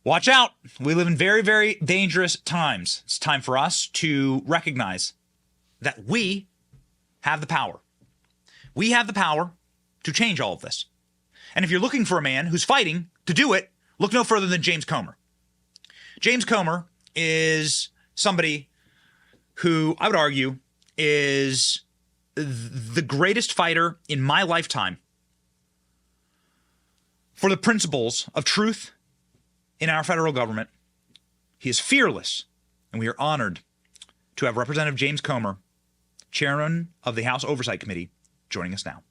Watch out. We live in very, very dangerous times. It's time for us to recognize that we have the power. We have the power to change all of this. And if you're looking for a man who's fighting to do it, look no further than James Comer. James Comer is somebody who I would argue is the greatest fighter in my lifetime for the principles of truth in our federal government. He is fearless, and we are honored to have Representative James Comer, chairman of the House Oversight Committee, joining us now.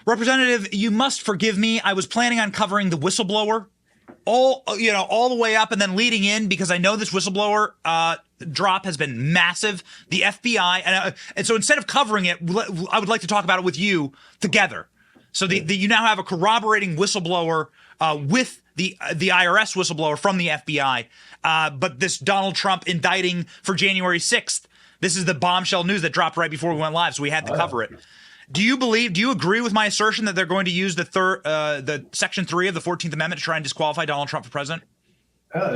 Representative, you must forgive me. I was planning on covering the whistleblower all the way up and then leading in, because I know this whistleblower drop has been massive. The FBI, and so instead of covering it, I would like to talk about it with you together. So you now have a corroborating whistleblower with the IRS whistleblower from the FBI, but this Donald Trump indicting for January 6th. This is the bombshell news that dropped right before we went live, so we had to cover it. Do you agree with my assertion that they're going to use the Section 3 of the 14th Amendment to try and disqualify Donald Trump for president?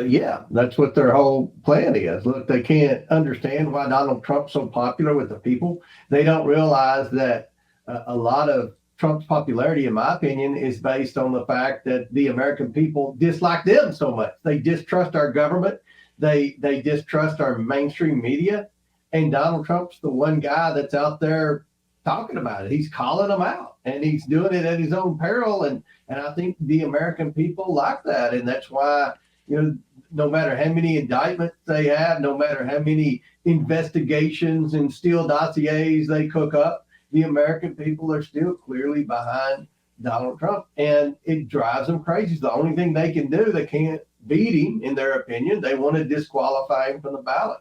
Yeah, that's what their whole plan is. Look, they can't understand why Donald Trump's so popular with the people. They don't realize that a lot of Trump's popularity, in my opinion, is based on the fact that the American people dislike them so much. They distrust our government. They distrust our mainstream media. And Donald Trump's the one guy that's out there talking about it. He's calling them out, and he's doing it at his own peril. And I think the American people like that. And that's why, no matter how many indictments they have, no matter how many investigations and Steele dossiers they cook up, the American people are still clearly behind Donald Trump. And it drives them crazy. It's the only thing they can do. They can't beat him, in their opinion. They want to disqualify him from the ballot.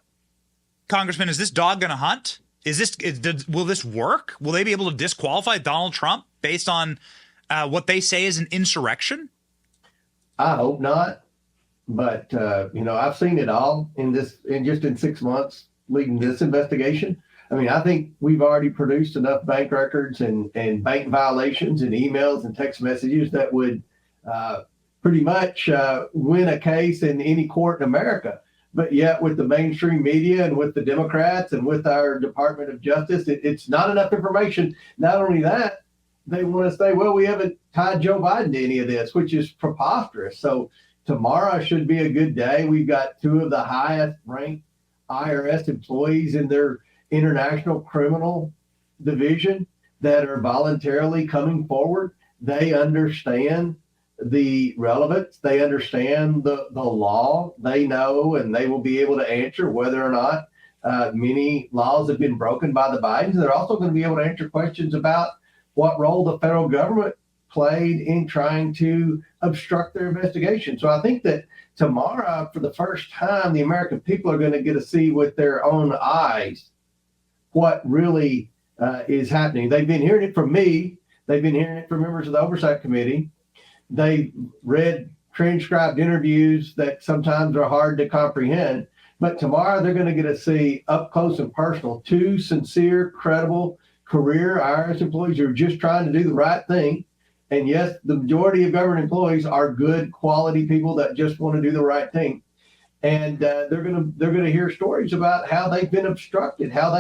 Congressman, is this dog going to hunt? Will this work? Will they be able to disqualify Donald Trump based on what they say is an insurrection? I hope not. But, I've seen it all in 6 months leading this investigation. I mean, I think we've already produced enough bank records and bank violations and emails and text messages that would pretty much win a case in any court in America. But yet with the mainstream media and with the Democrats and with our Department of Justice, it's not enough information. Not only that, they want to say, well, we haven't tied Joe Biden to any of this, which is preposterous. So tomorrow should be a good day. We've got two of the highest ranked IRS employees in their international criminal division that are voluntarily coming forward. They understand the relevance. They understand the law. They know, and they will be able to answer whether or not many laws have been broken by the Bidens. They're also going to be able to answer questions about what role the federal government played in trying to obstruct their investigation. So I think that tomorrow, for the first time, the American people are going to get to see with their own eyes what really is happening. They've been hearing it from me. They've been hearing it from members of the Oversight Committee. They read transcribed interviews that sometimes are hard to comprehend. But tomorrow they're going to get to see up close and personal two sincere, credible, career IRS employees who are just trying to do the right thing. And yes, the majority of government employees are good, quality people that just want to do the right thing. And they're going to hear stories about how they've been obstructed, how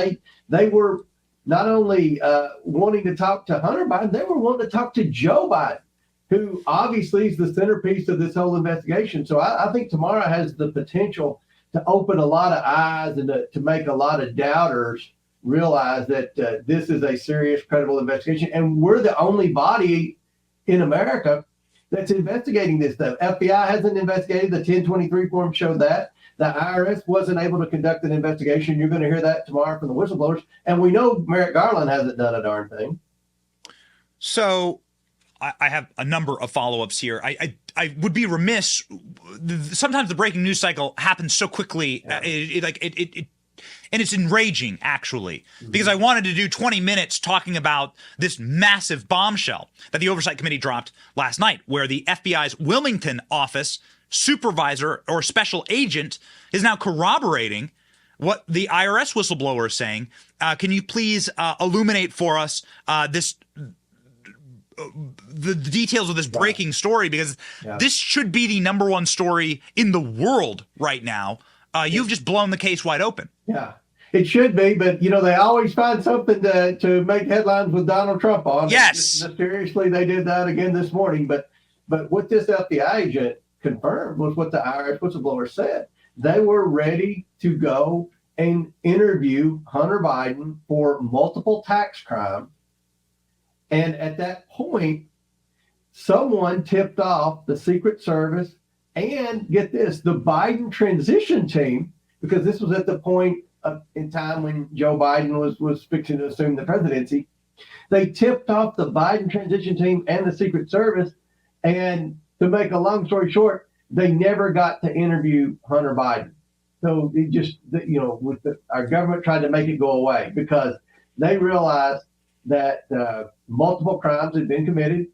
they were not only wanting to talk to Hunter Biden, they were wanting to talk to Joe Biden, who obviously is the centerpiece of this whole investigation. So I think tomorrow has the potential to open a lot of eyes and to make a lot of doubters realize that this is a serious, credible investigation. And we're the only body in America that's investigating this stuff. FBI hasn't investigated. The 1023 form showed that. The IRS wasn't able to conduct an investigation. You're going to hear that tomorrow from the whistleblowers. And we know Merrick Garland hasn't done a darn thing. So I have a number of follow-ups here. I would be remiss. Sometimes the breaking news cycle happens so quickly. Yeah. And it's enraging, actually, because I wanted to do 20 minutes talking about this massive bombshell that the Oversight Committee dropped last night, where the FBI's Wilmington office supervisor or special agent is now corroborating what the IRS whistleblower is saying. Can you please illuminate for us the details of this breaking story? Because this should be the number one story in the world right now. You've just blown the case wide open. Yeah, it should be, but they always find something to make headlines with Donald Trump on. Yes, just mysteriously they did that again this morning. But what this FBI agent confirmed was what the IRS whistleblower said. They were ready to go and interview Hunter Biden for multiple tax crimes. And at that point, someone tipped off the Secret Service and, get this, the Biden transition team, because this was at the point in time when Joe Biden was fixing to assume the presidency. They tipped off the Biden transition team and the Secret Service. And to make a long story short, they never got to interview Hunter Biden. So it just, our government tried to make it go away because they realized that multiple crimes had been committed.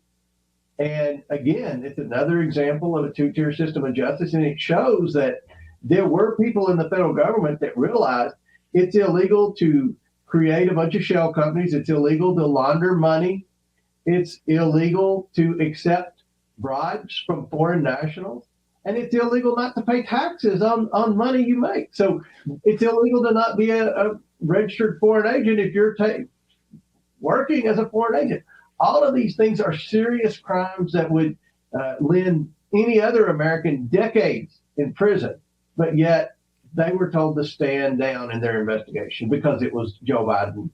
And again, it's another example of a two-tier system of justice. And it shows that there were people in the federal government that realized it's illegal to create a bunch of shell companies. It's illegal to launder money. It's illegal to accept bribes from foreign nationals. And it's illegal not to pay taxes on money you make. So it's illegal to not be a registered foreign agent if you're working as a foreign agent. All of these things are serious crimes that would lend any other American decades in prison. But yet they were told to stand down in their investigation because it was Joe Biden.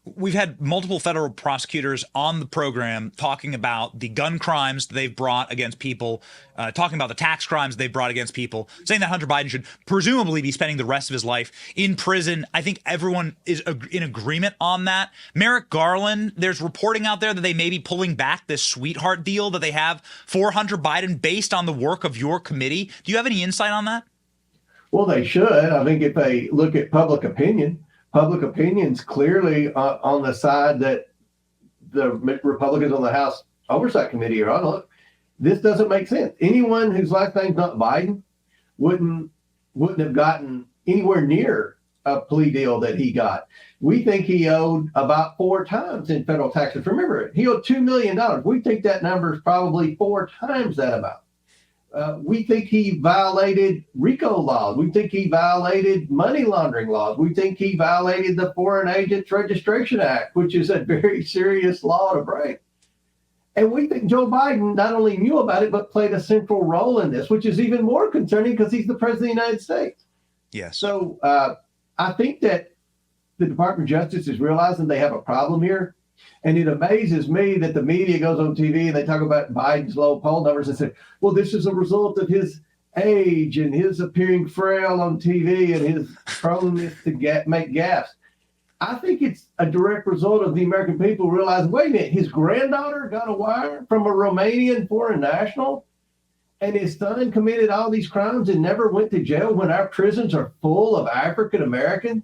We've had multiple federal prosecutors on the program talking about the gun crimes they've brought against people, talking about the tax crimes they've brought against people, saying that Hunter Biden should presumably be spending the rest of his life in prison. I think everyone is in agreement on that. Merrick Garland, there's reporting out there that they may be pulling back this sweetheart deal that they have for Hunter Biden based on the work of your committee. Do you have any insight on that? Well, they should. I think if they look at public opinion's clearly on the side that the Republicans on the House Oversight Committee are on. Look, this doesn't make sense. Anyone whose last name's not Biden wouldn't have gotten anywhere near a plea deal that he got. We think he owed about 4 times in federal taxes. Remember, he owed $2 million. We think that number is probably 4 times that amount. We think he violated RICO laws. We think he violated money laundering laws. We think he violated the Foreign Agents Registration Act, which is a very serious law to break. And we think Joe Biden not only knew about it, but played a central role in this, which is even more concerning because he's the president of the United States. Yes. So I think that the Department of Justice is realizing they have a problem here. And it amazes me that the media goes on TV and they talk about Biden's low poll numbers and say, well, this is a result of his age and his appearing frail on TV and his proneness to make gaffes. I think it's a direct result of the American people realizing, wait a minute, his granddaughter got a wire from a Romanian foreign national and his son committed all these crimes and never went to jail when our prisons are full of African Americans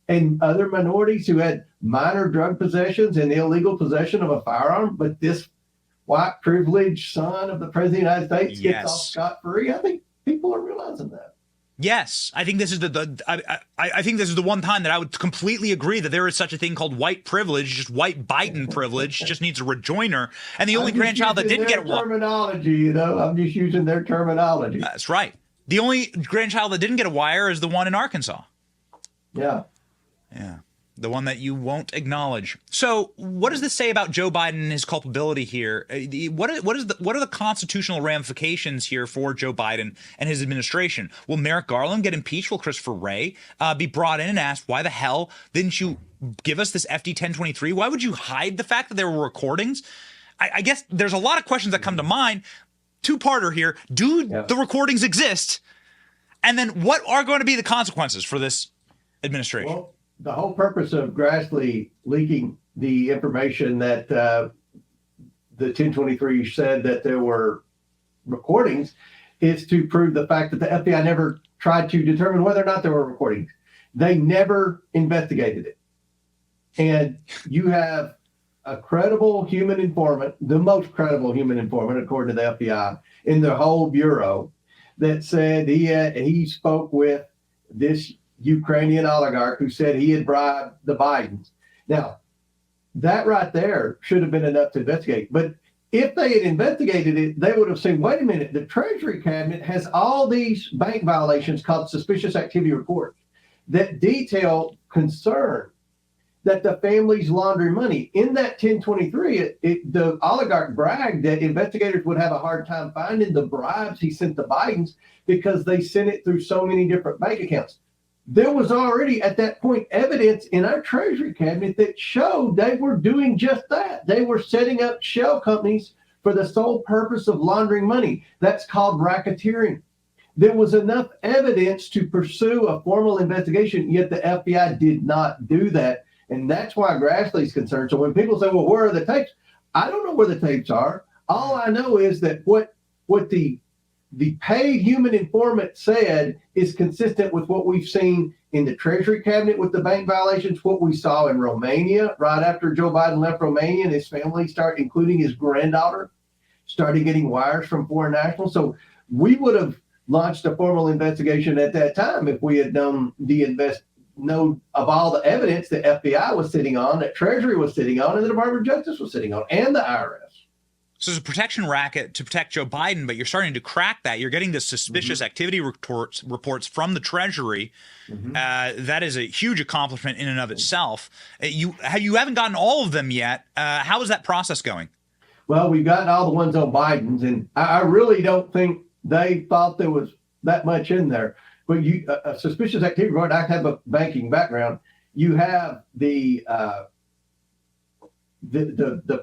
and other minorities who had minor drug possessions and illegal possession of a firearm, but this white privileged son of the president of the United States gets off scot-free. I think people are realizing that. Yes, I think this is I think this is the one time that I would completely agree that there is such a thing called white privilege, just white Biden privilege, just needs a rejoiner. And the only grandchild that didn't get a terminology, I'm just using their terminology. That's right. The only grandchild that didn't get a wire is the one in Arkansas. Yeah. Yeah. The one that you won't acknowledge. So what does this say about Joe Biden and his culpability here? What are the constitutional ramifications here for Joe Biden and his administration? Will Merrick Garland get impeached? Will Christopher Wray be brought in and asked, why the hell didn't you give us this FD 1023? Why would you hide the fact that there were recordings? I guess there's a lot of questions that come to mind. Two-parter here. Do the recordings exist? And then what are going to be the consequences for this administration? Well, the whole purpose of Grassley leaking the information that the 1023 said that there were recordings is to prove the fact that the FBI never tried to determine whether or not there were recordings. They never investigated it. And you have a credible human informant, the most credible human informant, according to the FBI, in the whole bureau, that said he spoke with this Ukrainian oligarch who said he had bribed the Bidens. Now, that right there should have been enough to investigate. But if they had investigated it, they would have seen, wait a minute, the Treasury cabinet has all these bank violations called suspicious activity reports that detail concern that the family's laundering money. In that 1023, the oligarch bragged that investigators would have a hard time finding the bribes he sent the Bidens because they sent it through so many different bank accounts. There was already at that point evidence in our Treasury cabinet that showed they were doing just that. They were setting up shell companies for the sole purpose of laundering money. That's called racketeering. There was enough evidence to pursue a formal investigation, yet the FBI did not do that. And that's why Grassley's concerned. So when people say, well, where are the tapes? I don't know where the tapes are. All I know is that what the paid human informant said is consistent with what we've seen in the Treasury cabinet with the bank violations, what we saw in Romania right after Joe Biden left Romania and his family started, including his granddaughter, started getting wires from foreign nationals. So we would have launched a formal investigation at that time if we had known of all the evidence the FBI was sitting on, that Treasury was sitting on, and the Department of Justice was sitting on, and the IRS. So it's a protection racket to protect Joe Biden, but you're starting to crack that. You're getting the suspicious activity reports from the Treasury. That is a huge accomplishment in and of itself. You haven't gotten all of them yet. How is that process going? Well, we've gotten all the ones on Biden's, and I really don't think they thought there was that much in there. But a suspicious activity report, I have a banking background. You have the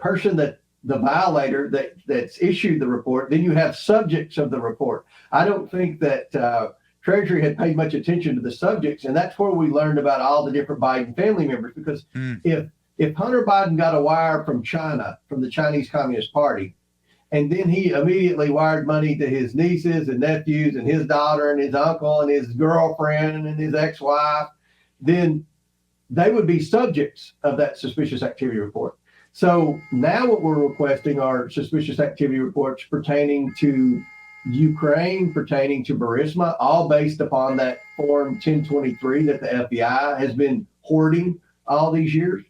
person the violator that's issued the report. Then you have subjects of the report. I don't think that Treasury had paid much attention to the subjects, and that's where we learned about all the different Biden family members. Because if Hunter Biden got a wire from China, from the Chinese Communist Party, and then he immediately wired money to his nieces and nephews and his daughter and his uncle and his girlfriend and his ex-wife, then they would be subjects of that suspicious activity report. So now what we're requesting are suspicious activity reports pertaining to Ukraine, pertaining to Burisma, all based upon that Form 1023 that the FBI has been hoarding all these years.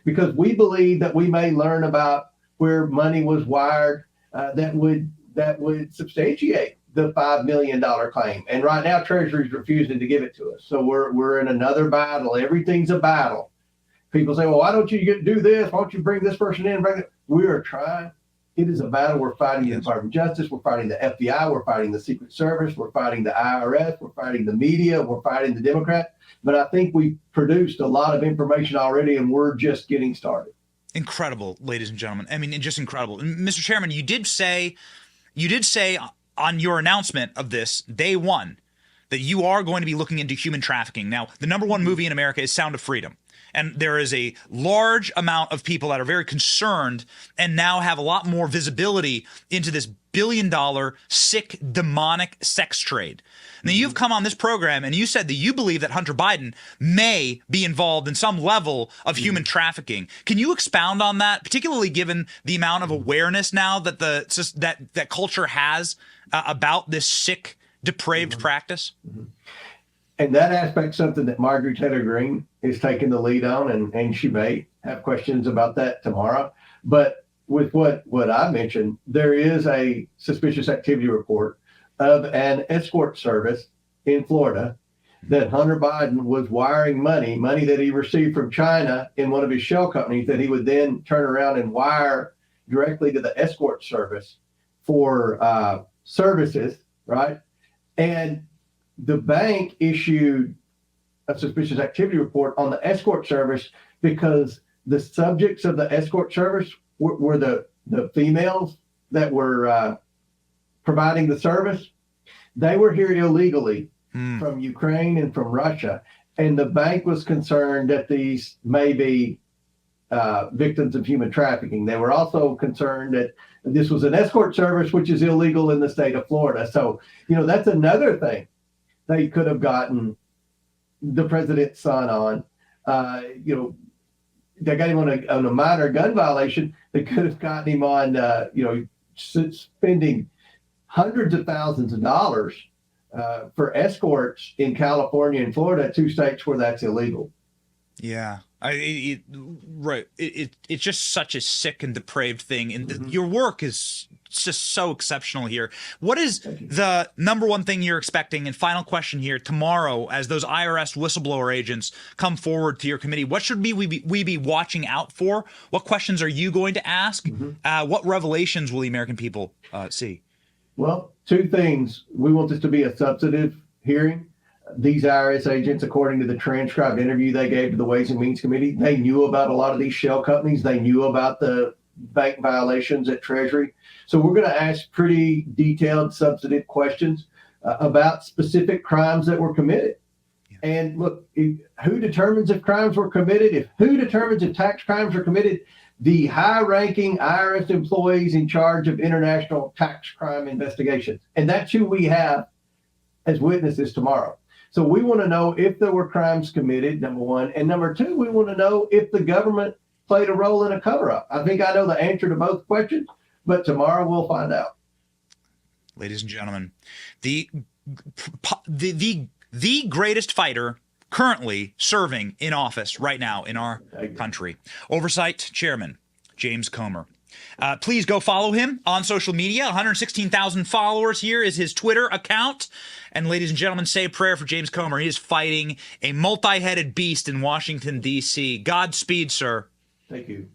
Because we believe that we may learn about where money was wired that would substantiate the $5 million claim. And right now, Treasury's refusing to give it to us. So we're in another battle. Everything's a battle. People say, well, why don't you do this? Why don't you bring this person in? We are trying. It is a battle. We're fighting the Department of Justice. We're fighting the FBI. We're fighting the Secret Service. We're fighting the IRS. We're fighting the media. We're fighting the Democrats. But I think we've produced a lot of information already, and we're just getting started. Incredible, ladies and gentlemen. I mean, just incredible. Mr. Chairman, you did say on your announcement of this, day one, that you are going to be looking into human trafficking. Now, the number one movie in America is Sound of Freedom. And there is a large amount of people that are very concerned and now have a lot more visibility into this billion-dollar, sick, demonic sex trade. Now, you've come on this program and you said that you believe that Hunter Biden may be involved in some level of human trafficking. Can you expound on that, particularly given the amount of awareness now that that culture has about this sick, depraved practice? And that aspect's something that Marjorie Taylor Greene is taking the lead on, and she may have questions about that tomorrow. But with what I mentioned, there is a suspicious activity report of an escort service in Florida that Hunter Biden was wiring money that he received from China in one of his shell companies that he would then turn around and wire directly to the escort service for services, right? And the bank issued a suspicious activity report on the escort service because the subjects of the escort service were the females that were providing the service. They were here illegally from Ukraine and from Russia. And the bank was concerned that these may be victims of human trafficking. They were also concerned that this was an escort service, which is illegal in the state of Florida. So, that's another thing they could have gotten the president's son on. They got him on a minor gun violation. They could have gotten him on, spending hundreds of thousands of dollars for escorts in California and Florida, 2 states where that's illegal. Yeah. It's just such a sick and depraved thing. And your work is just so exceptional here. What is the number one thing you're expecting? And final question here, tomorrow, as those IRS whistleblower agents come forward to your committee, what should we be watching out for? What questions are you going to ask? What revelations will the American people see? Well, 2 things. We want this to be a substantive hearing. These IRS agents, according to the transcribed interview they gave to the Ways and Means Committee, they knew about a lot of these shell companies. They knew about the bank violations at Treasury. So we're going to ask pretty detailed, substantive questions about specific crimes that were committed. And look, who determines if crimes were committed? Who determines if tax crimes are committed? The high-ranking IRS employees in charge of international tax crime investigations. And that's who we have as witnesses tomorrow. So we want to know if there were crimes committed, number one. And number 2, we want to know if the government played a role in a cover-up. I think I know the answer to both questions, but tomorrow we'll find out. Ladies and gentlemen, the greatest fighter currently serving in office right now in our country, Oversight Chairman James Comer. Please go follow him on social media. 116,000 followers. Here is his Twitter account. And ladies and gentlemen, say a prayer for James Comer. He is fighting a multi-headed beast in Washington, D.C. Godspeed, sir. Thank you.